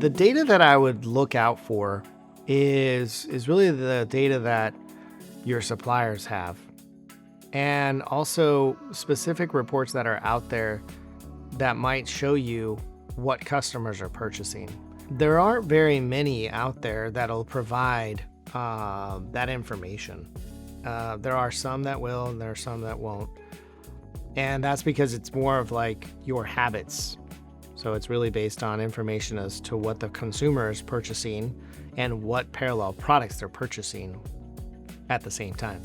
The data that I would look out for is really the data that your suppliers have, and also specific reports that are out there that might show you what customers are purchasing. There aren't very many out there that'll provide that information. There are some that will, and there are some that won't. And that's because it's more of like your habits. So it's really based on information as to what the consumer is purchasing and what parallel products they're purchasing at the same time.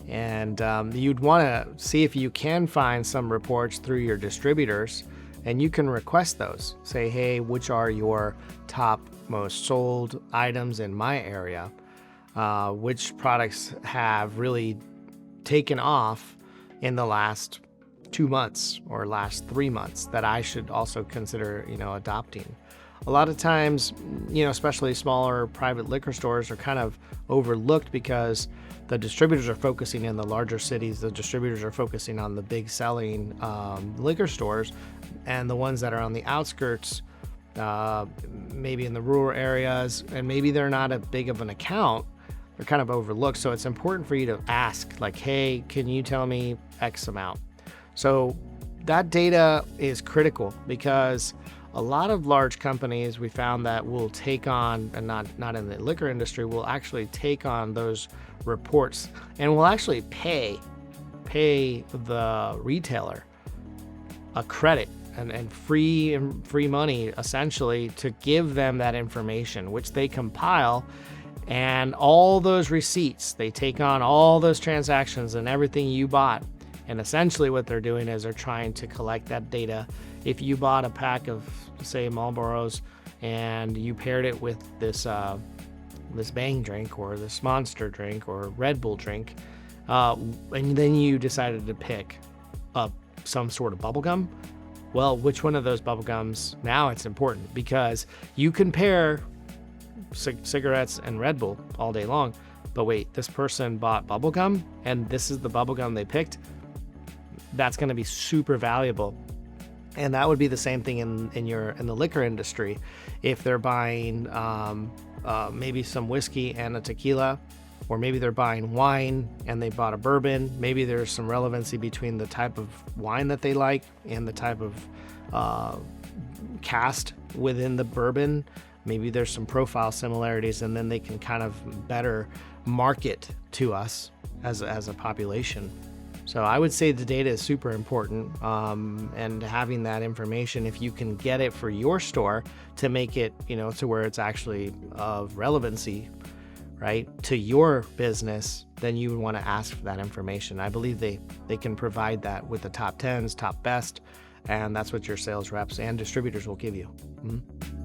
And you'd want to see if you can find some reports through your distributors, and you can request those. Say, hey, which are your top most sold items in my area? Which products have really taken off in the last 2 months or last 3 months that I should also consider, adopting. A lot of times, especially smaller private liquor stores are kind of overlooked because the distributors are focusing in the larger cities. The distributors are focusing on the big selling liquor stores, and the ones that are on the outskirts, maybe in the rural areas, and maybe they're not a big of an account, they're kind of overlooked. So it's important for you to ask, like, hey, can you tell me X amount? So that data is critical because a lot of large companies we found that will take on, and not in the liquor industry, will actually take on those reports and will actually pay the retailer a credit and free money essentially to give them that information, which they compile, and all those receipts, they take on all those transactions and everything you bought. And essentially what they're doing is they're trying to collect that data. If you bought a pack of, say, Marlboros and you paired it with this Bang drink or this Monster drink or Red Bull drink, and then you decided to pick up some sort of bubblegum, well, which one of those bubblegums? Now it's important because you can pair cigarettes and Red Bull all day long, but wait, this person bought bubblegum and this is the bubblegum they picked. That's going to be super valuable. And that would be the same thing in the liquor industry. If they're buying maybe some whiskey and a tequila, or maybe they're buying wine and they bought a bourbon, maybe there's some relevancy between the type of wine that they like and the type of cast within the bourbon. Maybe there's some profile similarities, and then they can kind of better market to us as a population. So I would say the data is super important, and having that information, if you can get it for your store to make it, to where it's actually of relevancy, right, to your business, then you would want to ask for that information. I believe they can provide that with the top 10s, top best, and that's what your sales reps and distributors will give you. Mm-hmm.